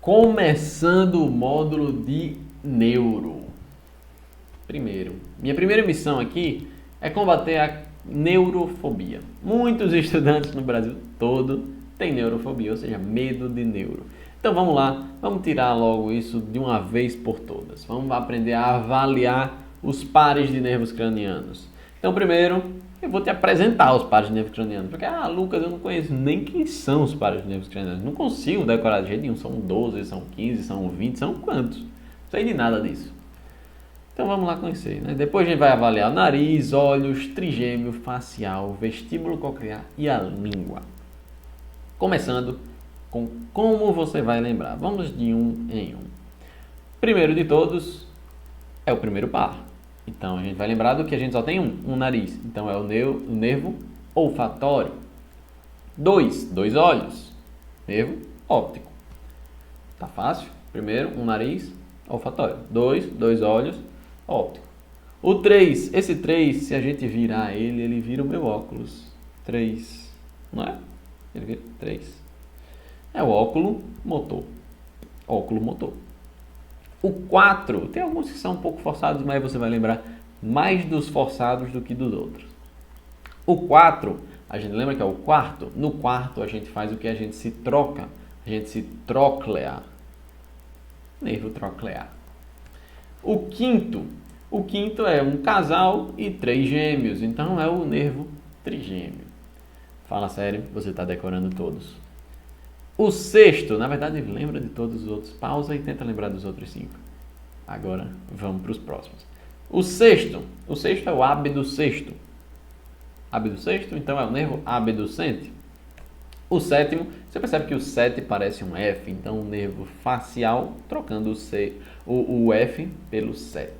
Começando o módulo de neuro. Minha primeira missão aqui é combater a neurofobia. Muitos estudantes no Brasil todo têm neurofobia, ou seja, medo de neuro. Então vamos lá, vamos tirar logo isso de uma vez por todas. Vamos aprender a avaliar os pares de nervos cranianos. Então primeiro eu vou te apresentar os pares de nervos cranianos. Porque, Lucas, eu não conheço nem quem são os pares de nervos cranianos. Não consigo decorar de jeito nenhum. São 12, são 15, são 20, são quantos? Não sei de nada disso. Então vamos lá conhecer, né? Depois a gente vai avaliar o nariz, olhos, trigêmeo, facial, vestíbulo coclear e a língua. Começando com como você vai lembrar. Vamos de um em um. Primeiro de todos é o primeiro par. Então a gente vai lembrar do que a gente só tem um nariz. Então é o nervo olfatório. Dois olhos. Nervo óptico. Tá fácil? Primeiro, um nariz olfatório. Dois olhos óptico. O 3, esse 3, se a gente virar ele vira o meu óculos. 3, não é? Ele vira 3. É o óculo motor. Óculo motor. O 4, tem alguns que são um pouco forçados, mas você vai lembrar mais dos forçados do que dos outros. O 4, a gente lembra que é o quarto? No quarto a gente faz o que? A gente se troca. A gente se troclear. Nervo troclear. O quinto é um casal e 3 gêmeos, então é o nervo trigêmeo. Fala sério, você está decorando todos. O sexto, na verdade, lembra de todos os outros. Pausa e tenta lembrar dos outros 5. Agora vamos para os próximos. O sexto é o abducente. Abducente, então é o nervo abducente. O sétimo, você percebe que o 7 parece um F, então o nervo facial, trocando o F pelo 7.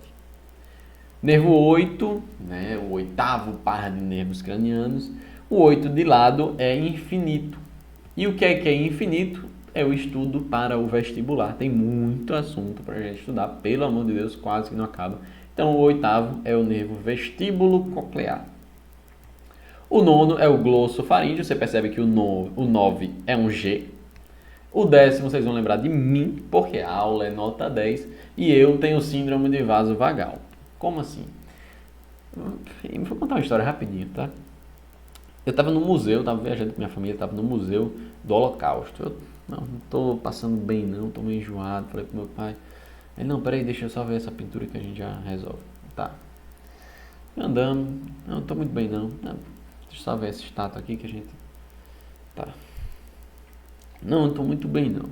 Nervo 8, né, o oitavo par de nervos cranianos. O 8 de lado é infinito. E o que é infinito? É o estudo para o vestibular. Tem muito assunto para a gente estudar, pelo amor de Deus, quase que não acaba. Então o oitavo é o nervo vestíbulo coclear. O nono é o glossofaríngeo, você percebe que o 9 é um G. O 10º, vocês vão lembrar de mim, porque a aula é nota 10, e eu tenho síndrome de vaso vagal. Como assim? Vou contar uma história rapidinho, tá? Eu estava no museu, estava viajando com minha família, estava no museu do Holocausto. Eu não estou passando bem não, estou meio enjoado, falei pro meu pai. Ele, não, peraí, deixa eu só ver essa pintura que a gente já resolve. Tá. Andando, não estou muito bem não. Deixa eu só ver essa estátua aqui que a gente... Tá. Não estou muito bem não.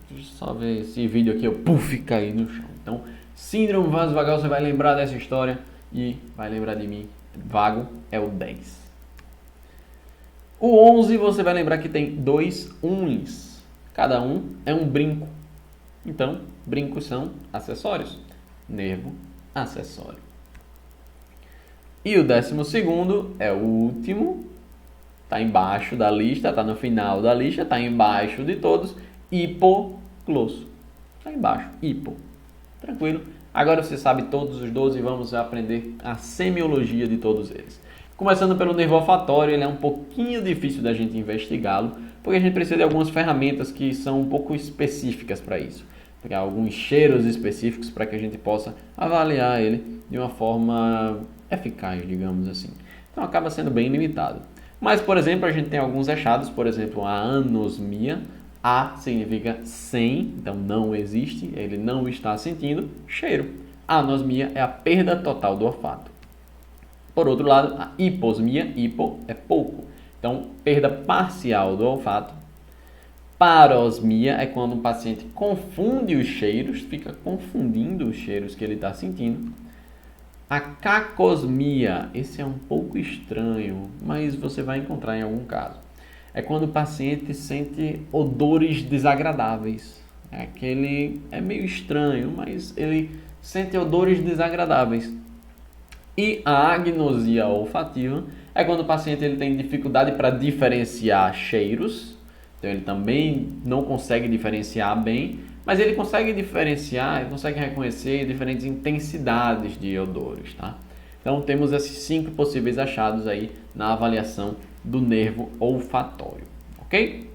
Deixa eu só ver esse vídeo aqui, eu caí no chão. Então, síndrome vaso vagal, você vai lembrar dessa história e vai lembrar de mim. Vago é o 10. O 11 você vai lembrar que tem 2 uns. Cada um é um brinco. Então, brincos são acessórios. Nervo acessório. E o 12º é o último. Está embaixo da lista, está no final da lista, está embaixo de todos. Hipoglosso. Está embaixo, hipo. Tranquilo? Agora você sabe todos os 12 e vamos aprender a semiologia de todos eles. Começando pelo nervo olfatório, ele é um pouquinho difícil da gente investigá-lo, porque a gente precisa de algumas ferramentas que são um pouco específicas para isso. Pegar alguns cheiros específicos para que a gente possa avaliar ele de uma forma eficaz, digamos assim. Então acaba sendo bem limitado. Mas, por exemplo, a gente tem alguns achados, por exemplo, a anosmia. A significa sem, então não existe, ele não está sentindo cheiro. A anosmia é a perda total do olfato. Por outro lado, a hiposmia, hipo é pouco, então perda parcial do olfato. Parosmia é quando o paciente confunde os cheiros, fica confundindo os cheiros que ele está sentindo. A cacosmia, esse é um pouco estranho, mas você vai encontrar em algum caso. É quando o paciente sente odores desagradáveis. É meio estranho, mas ele sente odores desagradáveis. E a agnosia olfativa é quando o paciente ele tem dificuldade para diferenciar cheiros. Então ele também não consegue diferenciar bem, mas ele consegue diferenciar, ele consegue reconhecer diferentes intensidades de odores, tá? Então temos esses 5 possíveis achados aí na avaliação do nervo olfatório, ok?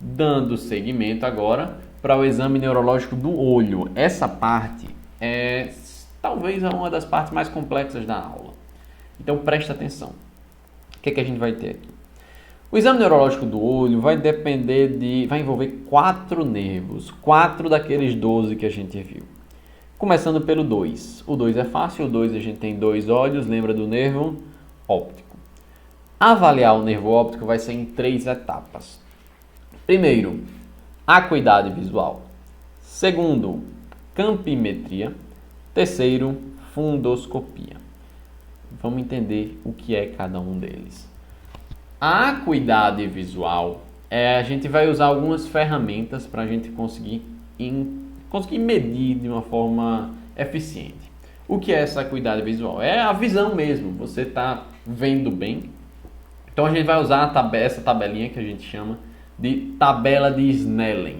Dando seguimento agora para o exame neurológico do olho. Essa parte é talvez uma das partes mais complexas da aula. Então presta atenção. O que é que a gente vai ter aqui? O exame neurológico do olho vai vai envolver 4 nervos, 4 daqueles 12 que a gente viu. Começando pelo 2. O 2 é fácil, o 2 a gente tem 2 olhos, lembra do nervo óptico. Avaliar o nervo óptico vai ser em 3 etapas. Primeiro, acuidade visual. Segundo, campimetria. Terceiro, fundoscopia. Vamos entender o que é cada um deles. A acuidade visual, a gente vai usar algumas ferramentas para a gente conseguir medir de uma forma eficiente. O que é essa acuidade visual? É a visão mesmo, você está vendo bem. Então a gente vai usar essa tabelinha que a gente chama de tabela de Snellen.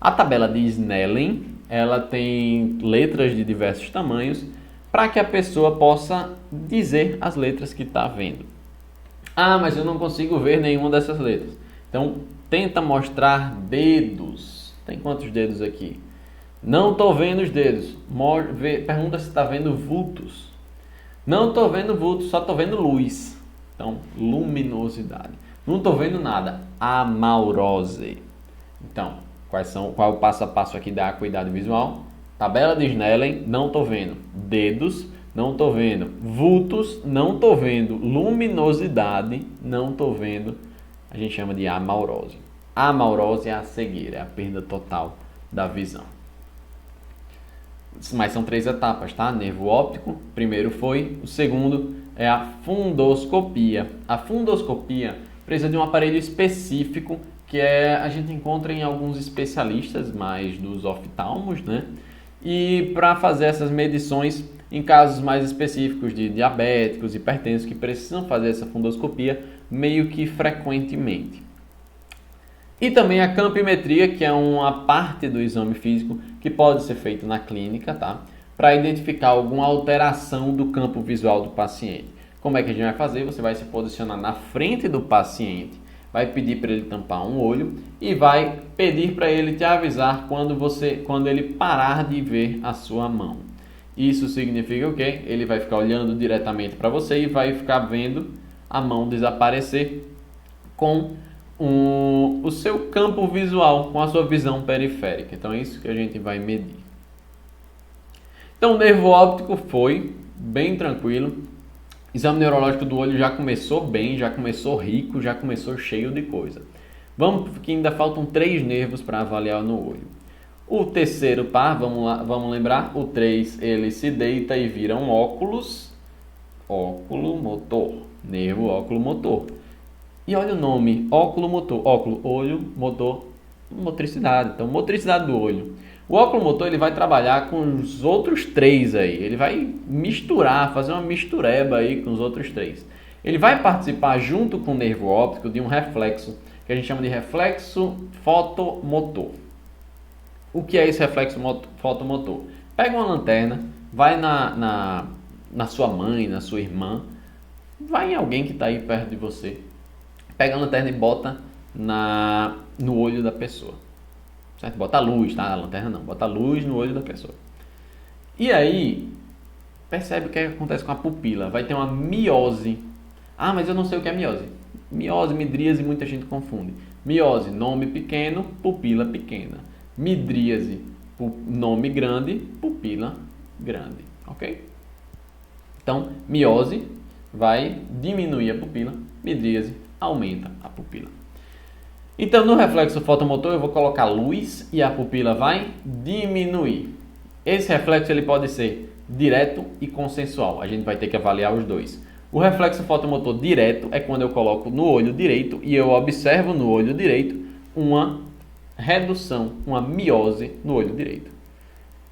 A tabela de Snellen, ela tem letras de diversos tamanhos para que a pessoa possa dizer as letras que está vendo. Ah, mas eu não consigo ver nenhuma dessas letras. Então, tenta mostrar dedos. Tem quantos dedos aqui? Não estou vendo os dedos. Pergunta se está vendo vultos. Não estou vendo vultos, só estou vendo luz. Então, luminosidade. Não estou vendo nada. Amaurose. Então, qual é o passo a passo aqui da acuidade visual? Tabela de Snellen, não estou vendo. Dedos, não estou vendo. Vultos, não estou vendo. Luminosidade, não estou vendo. A gente chama de amaurose. A amaurose é a cegueira, é a perda total da visão. Mas são 3 etapas, tá? Nervo óptico, primeiro foi. O segundo é a fundoscopia. A fundoscopia precisa de um aparelho específico que a gente encontra em alguns especialistas, mais dos oftalmos, né? E para fazer essas medições em casos mais específicos de diabéticos, hipertensos, que precisam fazer essa fundoscopia meio que frequentemente. E também a campimetria, que é uma parte do exame físico que pode ser feito na clínica, tá? Para identificar alguma alteração do campo visual do paciente. Como é que a gente vai fazer? Você vai se posicionar na frente do paciente, vai pedir para ele tampar um olho e vai pedir para ele te avisar quando ele parar de ver a sua mão. Isso significa o quê? Ele vai ficar olhando diretamente para você e vai ficar vendo a mão desaparecer com o seu campo visual, com a sua visão periférica. Então é isso que a gente vai medir. Então o nervo óptico foi bem tranquilo. Exame neurológico do olho já começou bem, já começou rico, já começou cheio de coisa. Vamos, porque ainda faltam 3 nervos para avaliar no olho. O terceiro par, vamos lembrar, o 3, ele se deita e vira um óculos, óculo-motor, nervo óculo-motor. E olha o nome, óculo-motor, óculo, olho, motor, motricidade. Então, motricidade do olho. O óculo-motor ele vai trabalhar com os outros 3 aí, ele vai misturar, fazer uma mistureba aí com os outros 3. Ele vai participar junto com o nervo óptico de um reflexo, que a gente chama de reflexo fotomotor. O que é esse reflexo fotomotor? Pega uma lanterna, vai na sua mãe, na sua irmã, vai em alguém que está aí perto de você, pega a lanterna e bota no olho da pessoa. Certo? Bota a luz, tá? A lanterna não, bota a luz no olho da pessoa. E aí, percebe o que acontece com a pupila. Vai ter uma miose. Ah, mas eu não sei o que é miose. Miose, midríase, muita gente confunde. Miose, nome pequeno, pupila pequena. Midríase, nome grande, pupila grande, ok? Então, miose vai diminuir a pupila, midríase aumenta a pupila. Então, no reflexo fotomotor eu vou colocar luz e a pupila vai diminuir. Esse reflexo ele pode ser direto e consensual, a gente vai ter que avaliar os dois. O reflexo fotomotor direto é quando eu coloco no olho direito e eu observo no olho direito uma redução, uma miose no olho direito.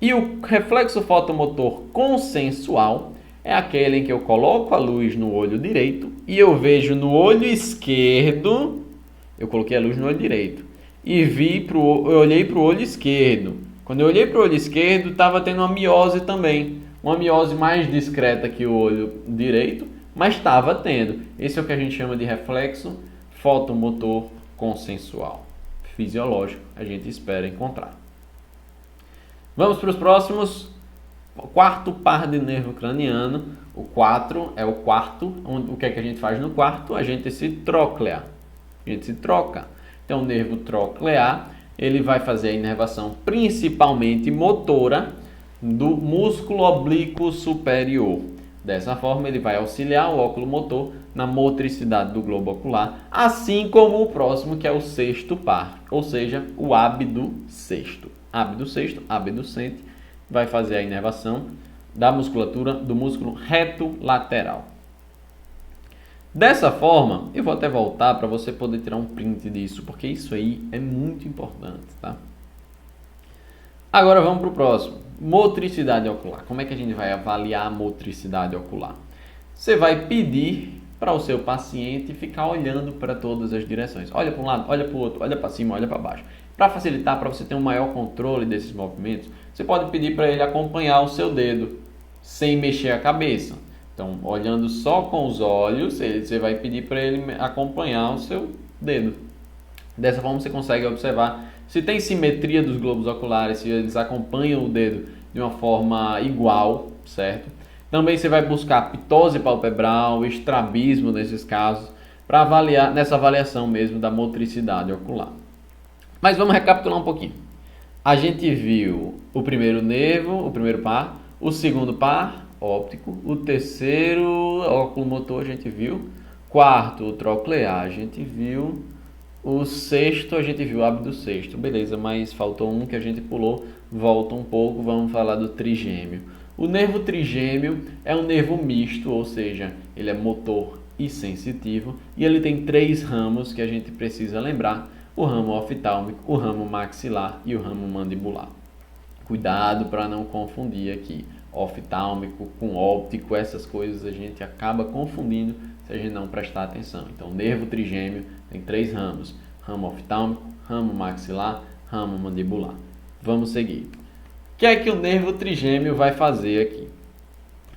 E o reflexo fotomotor consensual é aquele em que eu coloco a luz no olho direito e eu vejo no olho esquerdo, eu coloquei a luz no olho direito e eu olhei para o olho esquerdo. Quando eu olhei para o olho esquerdo, estava tendo uma miose também, uma miose mais discreta que o olho direito, mas estava tendo. Esse é o que a gente chama de reflexo fotomotor consensual. fisiológico a gente espera encontrar. Vamos para os próximos. Quarto par de nervo craniano. O 4 é o quarto. O que é que a gente faz no quarto? A gente se troclea. A gente se troca. Então, o nervo troclear, ele vai fazer a inervação principalmente motora do músculo oblíquo superior. Dessa forma, ele vai auxiliar o óculo motor na motricidade do globo ocular, assim como o próximo, que é o sexto par, ou seja, o abducente. Abducente vai fazer a inervação da musculatura do músculo reto lateral. Dessa forma, eu vou até voltar para você poder tirar um print disso, porque isso aí é muito importante, tá? Agora vamos para o próximo. Motricidade ocular. Como é que a gente vai avaliar a motricidade ocular? Você vai pedir para o seu paciente ficar olhando para todas as direções. Olha para um lado, olha para o outro, olha para cima, olha para baixo. Para facilitar, para você ter um maior controle desses movimentos, você pode pedir para ele acompanhar o seu dedo sem mexer a cabeça. Então, olhando só com os olhos, você vai pedir para ele acompanhar o seu dedo. Dessa forma, você consegue observar se tem simetria dos globos oculares, se eles acompanham o dedo de uma forma igual, certo? Também você vai buscar ptose palpebral, estrabismo nesses casos, para avaliar, nessa avaliação mesmo da motricidade ocular. Mas vamos recapitular um pouquinho. A gente viu o primeiro nervo, o primeiro par, o segundo par, óptico, o terceiro, óculo motor, a gente viu, quarto, o troclear, a gente viu, o sexto, a gente viu o abducente, beleza, mas faltou um que a gente pulou, volta um pouco, vamos falar do trigêmeo. O nervo trigêmeo é um nervo misto, ou seja, ele é motor e sensitivo, e ele tem 3 ramos que a gente precisa lembrar, o ramo oftálmico, o ramo maxilar e o ramo mandibular. Cuidado para não confundir aqui oftálmico com óptico, essas coisas a gente acaba confundindo se a gente não prestar atenção. Então, o nervo trigêmeo tem 3 ramos, ramo oftálmico, ramo maxilar, ramo mandibular. Vamos seguir. O que é que o nervo trigêmeo vai fazer aqui?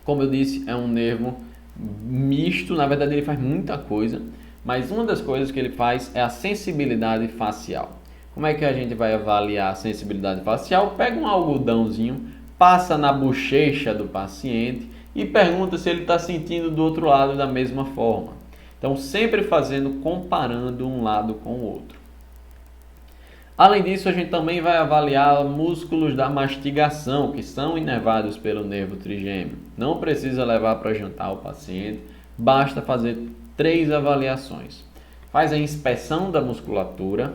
Como eu disse, é um nervo misto, na verdade ele faz muita coisa, mas uma das coisas que ele faz é a sensibilidade facial. Como é que a gente vai avaliar a sensibilidade facial? Pega um algodãozinho, passa na bochecha do paciente e pergunta se ele está sentindo do outro lado da mesma forma. Então, sempre comparando um lado com o outro. Além disso, a gente também vai avaliar músculos da mastigação, que são inervados pelo nervo trigêmeo. Não precisa levar para jantar o paciente, basta fazer 3 avaliações. Faz a inspeção da musculatura,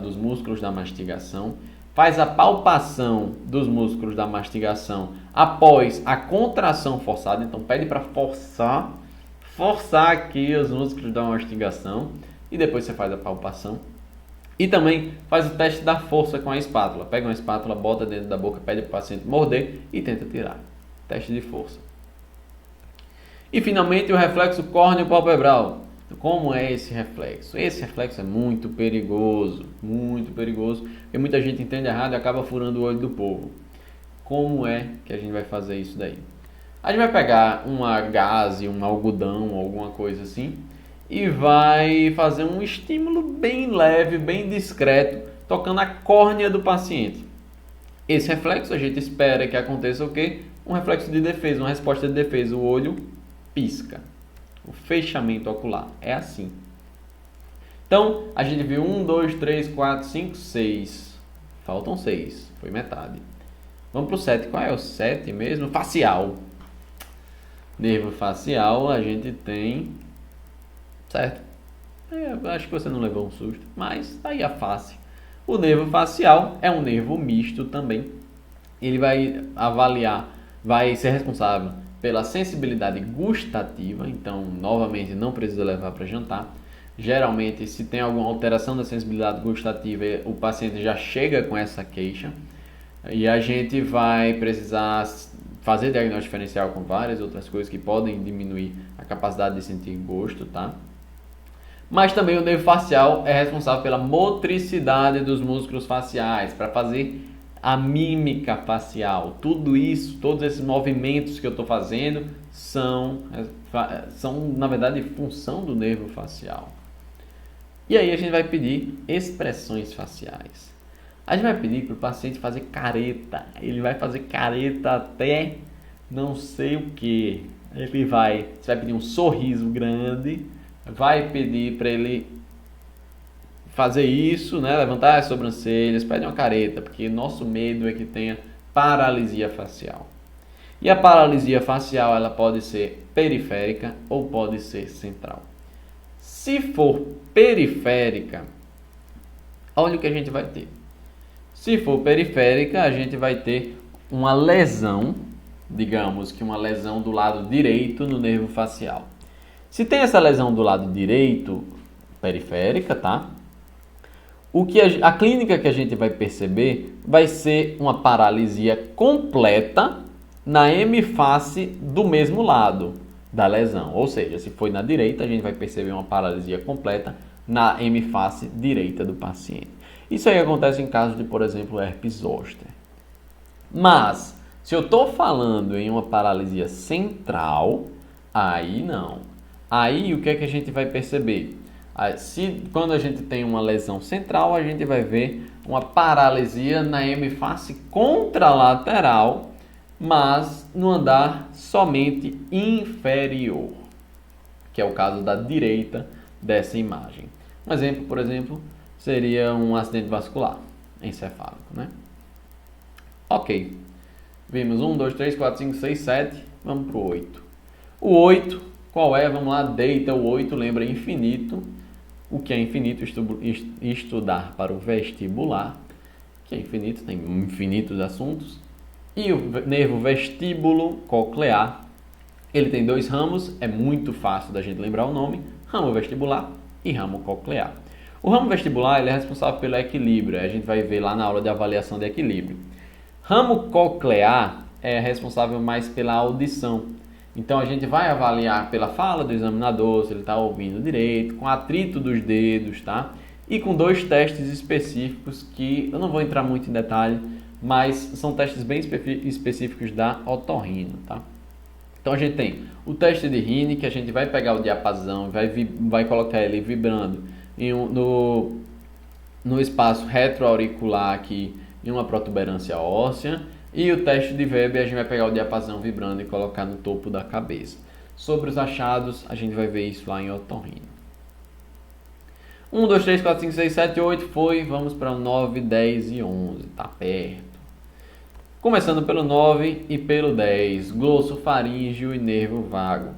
dos músculos da mastigação, faz a palpação dos músculos da mastigação após a contração forçada, então pede para forçar aqui os músculos da mastigação e depois você faz a palpação. E também faz o teste da força com a espátula. Pega uma espátula, bota dentro da boca, pede para o paciente morder e tenta tirar. Teste de força. E finalmente o reflexo córneo-palpebral. Como é esse reflexo? Esse reflexo é muito perigoso, porque muita gente entende errado e acaba furando o olho do povo. Como é que a gente vai fazer isso daí? A gente vai pegar uma gaze, um algodão, alguma coisa assim, e vai fazer um estímulo bem leve, bem discreto, tocando a córnea do paciente. Esse reflexo a gente espera que aconteça o quê? Um reflexo de defesa, uma resposta de defesa. O olho pisca. O fechamento ocular é assim. Então, a gente viu 1, 2, 3, 4, 5, 6. Faltam 6. Foi metade. Vamos para o 7. Qual é o 7 mesmo? Facial. Nervo facial a gente tem... Certo? Eu acho que você não levou um susto, mas tá aí a face. O nervo facial é um nervo misto também. Ele vai avaliar, vai ser responsável pela sensibilidade gustativa, então novamente não precisa levar para jantar. Geralmente, se tem alguma alteração da sensibilidade gustativa, o paciente já chega com essa queixa e a gente vai precisar fazer diagnóstico diferencial com várias outras coisas que podem diminuir a capacidade de sentir gosto, tá? Mas também o nervo facial é responsável pela motricidade dos músculos faciais, para fazer a mímica facial. Tudo isso, todos esses movimentos que eu estou fazendo são, na verdade, função do nervo facial. E aí a gente vai pedir expressões faciais. A gente vai pedir para o paciente fazer careta. Ele vai fazer careta até não sei o que. Você vai pedir um sorriso grande, vai pedir para ele fazer isso, né? Levantar as sobrancelhas, pede uma careta, porque nosso medo é que tenha paralisia facial. E a paralisia facial ela pode ser periférica ou pode ser central. Se for periférica, olha o que a gente vai ter. Se for periférica, a gente vai ter uma lesão, digamos que uma lesão do lado direito no nervo facial. Se tem essa lesão do lado direito, periférica, tá? A clínica que a gente vai perceber vai ser uma paralisia completa na hemiface do mesmo lado da lesão. Ou seja, se foi na direita, a gente vai perceber uma paralisia completa na hemiface direita do paciente. Isso aí acontece em casos de, por exemplo, herpes zoster. Mas, se eu estou falando em uma paralisia central, aí não. Aí o que é que a gente vai perceber? Quando a gente tem uma lesão central, a gente vai ver uma paralisia na hemiface contralateral, mas no andar somente inferior, que é o caso da direita dessa imagem. Um exemplo, por exemplo, seria um acidente vascular encefálico, né? Ok. Vimos 1, 2, 3, 4, 5, 6, 7. Vamos para o 8. O 8, qual é? Vamos lá, deita o 8, lembra infinito. O que é infinito? Estudar para o vestibular. Que é infinito, tem infinitos assuntos. E o nervo vestíbulo coclear. Ele tem dois ramos, é muito fácil da gente lembrar o nome. Ramo vestibular e ramo coclear. O ramo vestibular ele é responsável pelo equilíbrio. A gente vai ver lá na aula de avaliação de equilíbrio. Ramo coclear é responsável mais pela audição. Então a gente vai avaliar pela fala do examinador, se ele está ouvindo direito, com atrito dos dedos, tá? E com dois testes específicos que eu não vou entrar muito em detalhe, mas são testes bem específicos da otorrino, tá? Então a gente tem o teste de Rini, que a gente vai pegar o diapasão, vai colocar ele vibrando no espaço retroauricular aqui em uma protuberância óssea. E o teste de Weber, a gente vai pegar o diapasão vibrando e colocar no topo da cabeça. Sobre os achados, a gente vai ver isso lá em otorrino. 1, 2, 3, 4, 5, 6, 7, 8 foi. Vamos para o 9, 10 e 11. Tá perto. Começando pelo 9 e pelo 10. Glossofaríngeo e nervo vago.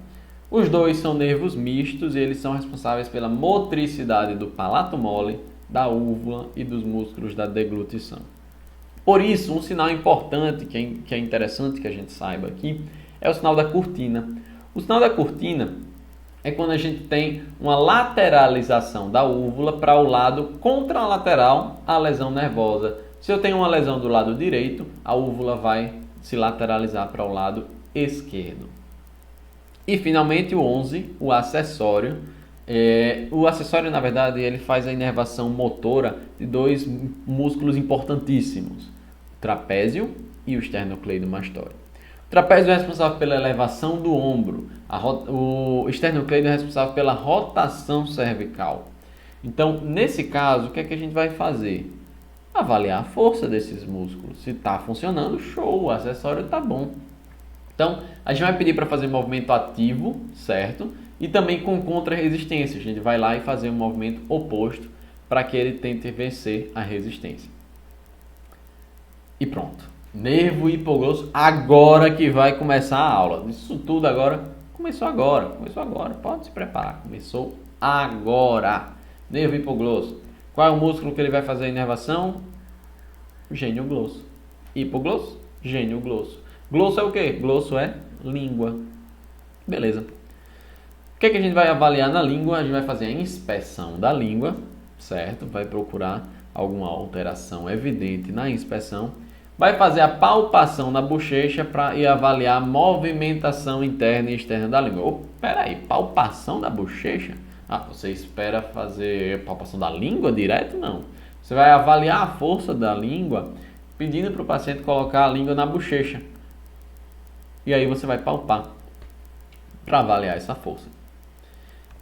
Os dois são nervos mistos e eles são responsáveis pela motricidade do palato mole, da úvula e dos músculos da deglutição. Por isso, um sinal importante que é interessante que a gente saiba aqui é o sinal da cortina. O sinal da cortina é quando a gente tem uma lateralização da úvula para o lado contralateral à lesão nervosa. Se eu tenho uma lesão do lado direito, a úvula vai se lateralizar para o lado esquerdo. E finalmente o 11, o acessório. O acessório, na verdade, ele faz a inervação motora de dois músculos importantíssimos, o trapézio e o esternocleidomastóide. O trapézio é responsável pela elevação do ombro, o esternocleido é responsável pela rotação cervical. Então, nesse caso, o que é que a gente vai fazer? Avaliar a força desses músculos. Se está funcionando, show, o acessório está bom. Então, a gente vai pedir para fazer movimento ativo, certo? E também com contra-resistência. A gente vai lá e fazer um movimento oposto para que ele tente vencer a resistência. E pronto. Nervo hipoglosso, agora que vai começar a aula. Isso tudo agora, começou agora. Pode se preparar, começou agora. Nervo hipoglosso. Qual é o músculo que ele vai fazer a inervação? Gênio glosso. Hipoglosso, gênio glosso. Glosso é o quê? Glosso é língua. Beleza. O que é que a gente vai avaliar na língua? A gente vai fazer a inspeção da língua, certo? Vai procurar alguma alteração evidente na inspeção. Vai fazer a palpação na bochecha e avaliar a movimentação interna e externa da língua. Peraí, palpação da bochecha? Você espera fazer palpação da língua direto? Não. Você vai avaliar a força da língua pedindo para o paciente colocar a língua na bochecha. E aí você vai palpar para avaliar essa força.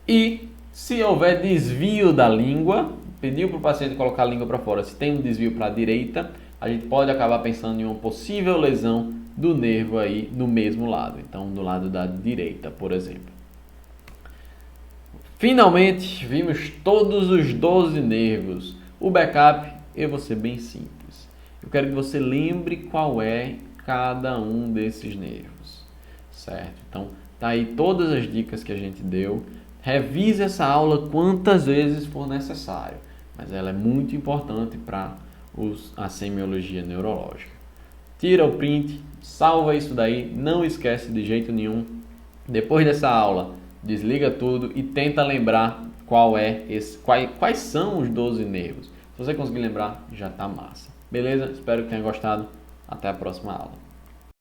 E Se houver desvio da língua, pediu para o paciente colocar a língua para fora, se tem um desvio para a direita, a gente pode acabar pensando em uma possível lesão do nervo aí no mesmo lado, então do lado da direita, por exemplo. Finalmente, vimos todos os 12 nervos. O backup, eu vou ser bem simples. Eu quero que você lembre qual é cada um desses nervos, certo? Então, tá aí todas as dicas que a gente deu. Revise essa aula quantas vezes for necessário, mas ela é muito importante para a semiologia neurológica. Tira o print, salva isso daí, não esquece de jeito nenhum. Depois dessa aula, desliga tudo e tenta lembrar quais são os 12 nervos. Se você conseguir lembrar, já tá massa. Beleza? Espero que tenha gostado. Até a próxima aula.